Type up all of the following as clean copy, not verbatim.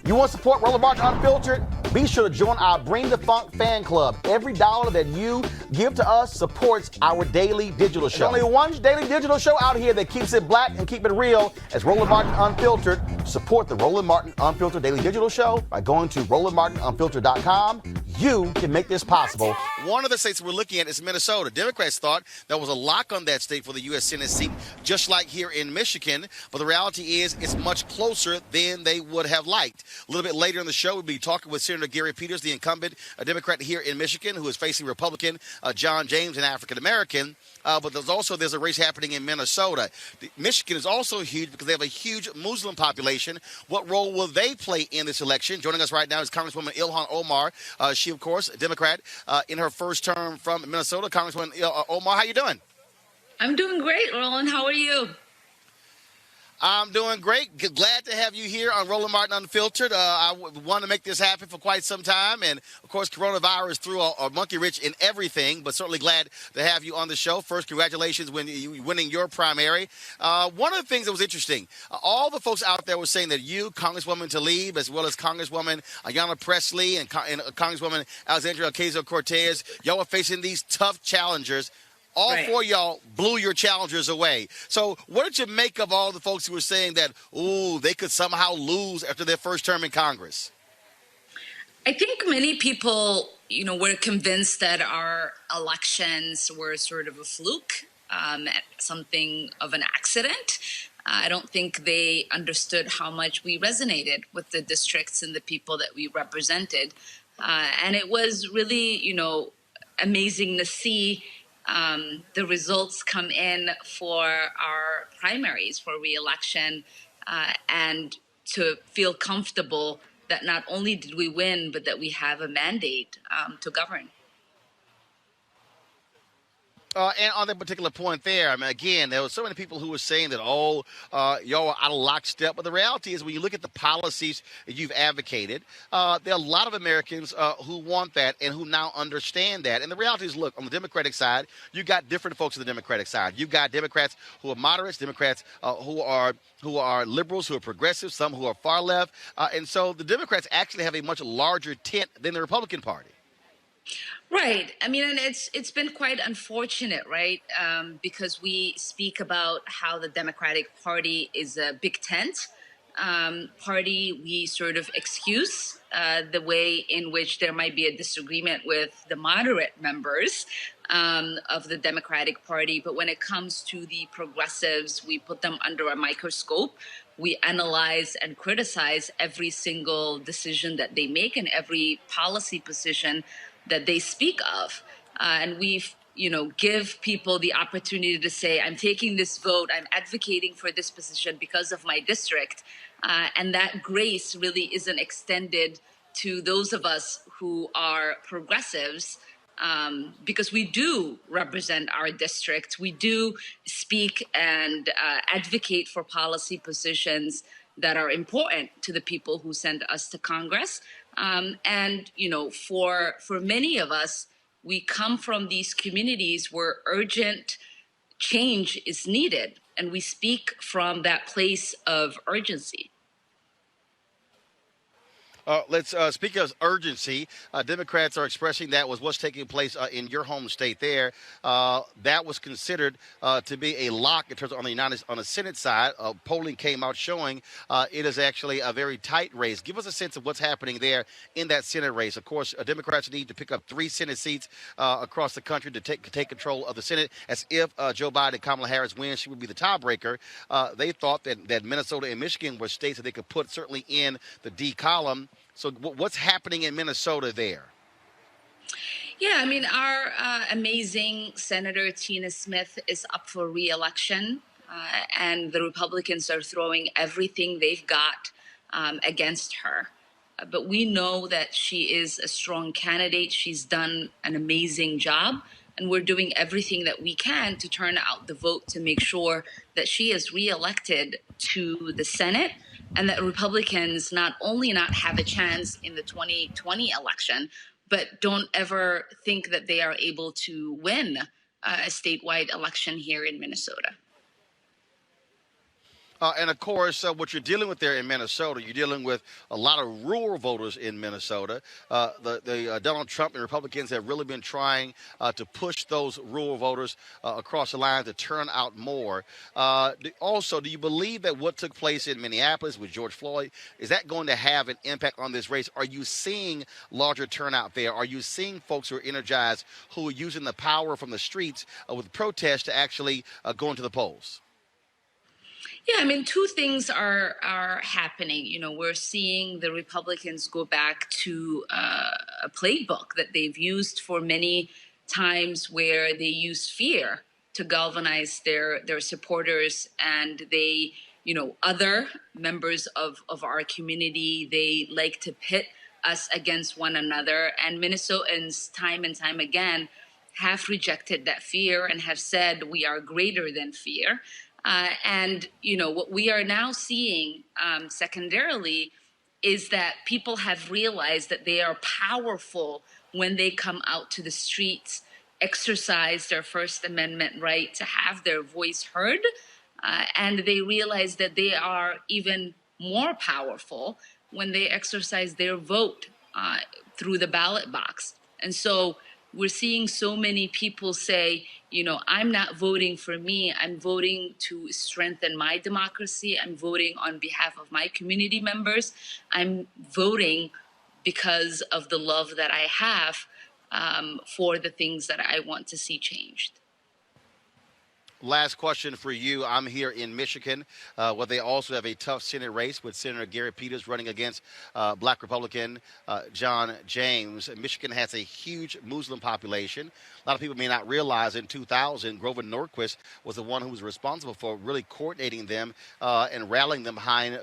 You want to support Roland Martin Unfiltered? Be sure to join our Bring the Funk fan club. Every dollar that you give to us supports our daily digital show. There's only one daily digital show out here that keeps it black and keep it real as Roland Martin Unfiltered. Support the Roland Martin Unfiltered daily digital show by going to RolandMartinUnfiltered.com. You can make this possible. One of the states we're looking at is Minnesota. Democrats thought there was a lock on that state for the U.S. Senate seat, just like here in Michigan. But the reality is it's much closer than they would have liked. A little bit later in the show, we'll be talking with Senator Gary Peters, the incumbent Democrat here in Michigan, who is facing Republican John James, an African-American. But there's a race happening in Minnesota. Michigan is also huge because they have a huge Muslim population. What role will they play in this election? Joining us right now is Congresswoman Ilhan Omar. She, of course, a Democrat in her first term from Minnesota. Congresswoman Omar, how you doing? I'm doing great, Roland. How are you? I'm doing great. Glad to have you here on Roland Martin Unfiltered. I wanted to make this happen for quite some time. And, of course, coronavirus threw a monkey wrench in everything, but certainly glad to have you on the show. First, congratulations winning your primary. One of the things that was interesting, all the folks out there were saying that you, Congresswoman Tlaib, as well as Congresswoman Ayanna Pressley and Congresswoman Alexandria Ocasio-Cortez, y'all were facing these tough challengers. All four of y'all blew your challengers away. So what did you make of all the folks who were saying that, they could somehow lose after their first term in Congress? I think many people, were convinced that our elections were sort of a fluke, something of an accident. I don't think they understood how much we resonated with the districts and the people that we represented. And it was really, amazing to see the results come in for our primaries for re-election and to feel comfortable that not only did we win, but that we have a mandate to govern. And on that particular point there, I mean, again, there were so many people who were saying that, y'all are out of lockstep. But the reality is when you look at the policies that you've advocated, there are a lot of Americans who want that and who now understand that. And the reality is, look, on the Democratic side, you got different folks on the Democratic side. You've got Democrats who are moderates, Democrats who are liberals, who are progressives, some who are far left. And so the Democrats actually have a much larger tent than the Republican Party. Right. I mean, and it's been quite unfortunate, right? Because we speak about how the Democratic Party is a big tent party. We sort of excuse the way in which there might be a disagreement with the moderate members of the Democratic Party. But when it comes to the progressives, we put them under a microscope. We analyze and criticize every single decision that they make and every policy position that they speak of. And we've, give people the opportunity to say, I'm taking this vote, I'm advocating for this position because of my district. And that grace really isn't extended to those of us who are progressives because we do represent our district. We do speak and advocate for policy positions that are important to the people who send us to Congress. And, for many of us, we come from these communities where urgent change is needed, and we speak from that place of urgency. Let's speak of urgency. Democrats are expressing that was what's taking place in your home state there. That was considered to be a lock in terms of on the Senate side. Polling came out showing it is actually a very tight race. Give us a sense of what's happening there in that Senate race. Of course, Democrats need to pick up 3 Senate seats across the country to take control of the Senate. As if Joe Biden and Kamala Harris win, she would be the tiebreaker. They thought that Minnesota and Michigan were states that they could put certainly in the D column. So what's happening in Minnesota there? Yeah, I mean, our amazing Senator Tina Smith is up for re-election, and the Republicans are throwing everything they've got against her. But we know that she is a strong candidate. She's done an amazing job, and we're doing everything that we can to turn out the vote to make sure that she is re-elected to the Senate, and that Republicans not only not have a chance in the 2020 election, but don't ever think that they are able to win a statewide election here in Minnesota. And of course, what you're dealing with there in Minnesota, you're dealing with a lot of rural voters in Minnesota. The Donald Trump and Republicans have really been trying to push those rural voters across the line to turn out more. Also, do you believe that what took place in Minneapolis with George Floyd, is that going to have an impact on this race? Are you seeing larger turnout there? Are you seeing folks who are energized, who are using the power from the streets with protests to actually go into the polls? Yeah, I mean, two things are happening. You know, we're seeing the Republicans go back to a playbook that they've used for many times, where they use fear to galvanize their supporters, and they, you know, other members of our community, they like to pit us against one another. And Minnesotans, time and time again, have rejected that fear and have said we are greater than fear. And, you know, what we are now seeing secondarily is that people have realized that they are powerful when they come out to the streets, exercise their First Amendment right to have their voice heard. And they realize that they are even more powerful when they exercise their vote through the ballot box. And so we're seeing so many people say, you know, I'm not voting for me. I'm voting to strengthen my democracy. I'm voting on behalf of my community members. I'm voting because of the love that I have for the things that I want to see changed. Last question for you. I'm here in Michigan, where they also have a tough Senate race with Senator Gary Peters running against Black Republican John James. Michigan has a huge Muslim population. A lot of people may not realize in 2000, Grover Norquist was the one who was responsible for really coordinating them and rallying them behind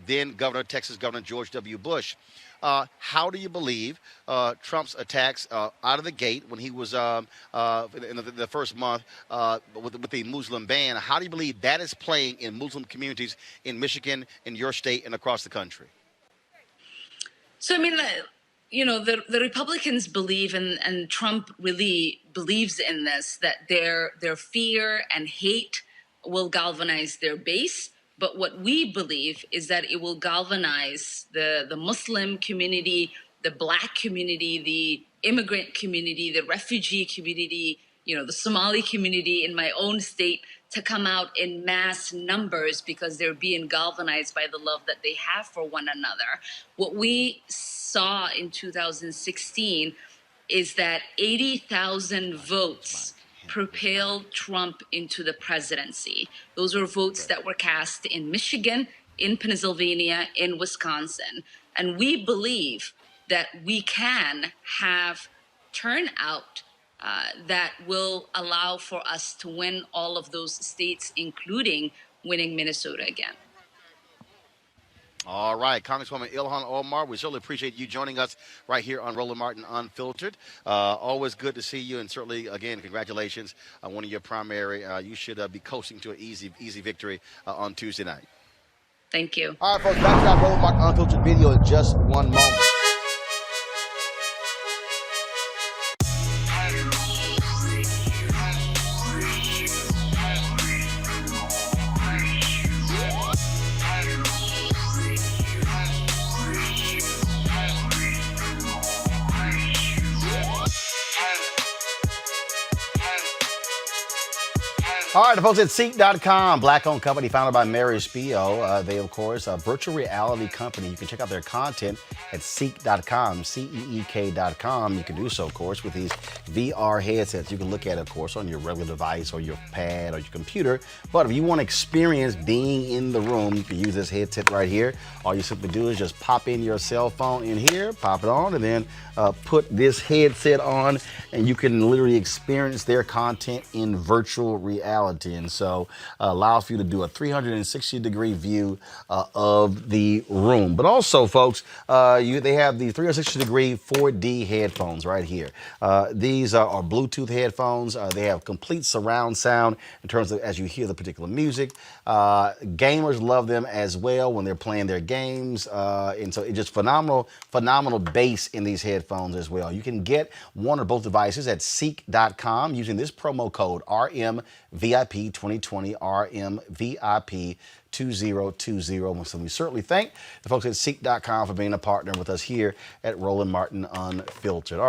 then Texas Governor George W. Bush. How do you believe Trump's attacks out of the gate when he was in the first month with the Muslim ban, how do you believe that is playing in Muslim communities in Michigan, in your state, and across the country? So, I mean, you know, the Republicans believe, and Trump really believes in this, that their fear and hate will galvanize their base. But what we believe is that it will galvanize the Muslim community, the Black community, the immigrant community, the refugee community, you know, the Somali community in my own state, to come out in mass numbers because they're being galvanized by the love that they have for one another. What we saw in 2016 is that 80,000 votes propelled Trump into the presidency. Those were votes that were cast in Michigan, in Pennsylvania, in Wisconsin. And we believe that we can have turnout that will allow for us to win all of those states, including winning Minnesota again. All right, Congresswoman Ilhan Omar, we certainly appreciate you joining us right here on Roland Martin Unfiltered. Always good to see you, and certainly, again, congratulations on winning your primary. You should be coasting to an easy victory on Tuesday night. Thank you. All right, folks, back to our Roland Martin Unfiltered video in just one moment. All right, the folks at Ceek.com, Black-owned company founded by Mary Spio. They, of course, a virtual reality company. You can check out their content at Ceek.com, Ceek.com. You can do so, of course, with these VR headsets. You can look at it, of course, on your regular device or your pad or your computer. But if you want to experience being in the room, you can use this headset right here. All you simply do is just pop in your cell phone in here, pop it on, and then put this headset on, and you can literally experience their content in virtual reality. And so allows for you to do a 360-degree view of the room. But also, folks, they have the 360-degree 4D headphones right here. These are Bluetooth headphones. They have complete surround sound in terms of as you hear the particular music. Gamers love them as well when they're playing their games. And so it's just phenomenal bass in these headphones as well. You can get one or both devices at Ceek.com using this promo code RMVIP. VIP 2020 RMVIP 2020. So we certainly thank the folks at Ceek.com for being a partner with us here at Roland Martin Unfiltered. All right.